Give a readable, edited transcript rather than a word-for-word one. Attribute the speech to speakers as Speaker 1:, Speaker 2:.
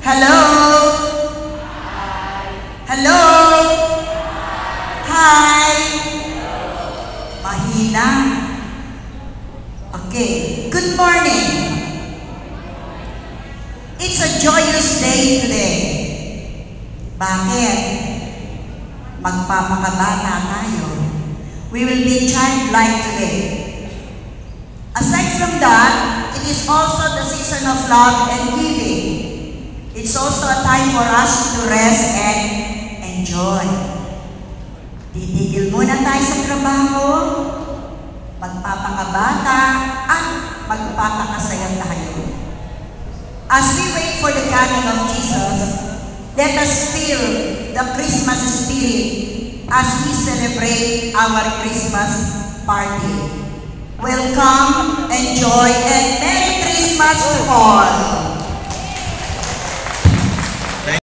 Speaker 1: Hello? Hello? Hi? Mahina? Okay. Good morning. It's a joyous day today. Bakit? Magpapakabata tayo. We will be childlike today. Aside from that, it is also the season of love and giving. It's also a time for us to rest and enjoy. Titigil muna tayo sa trabaho, magpapakabata, at magpapakasaya tayo. As we wait for the coming of Jesus, let us feel the Christmas spirit as we celebrate our Christmas party. Welcome, enjoy, and Merry Christmas to all!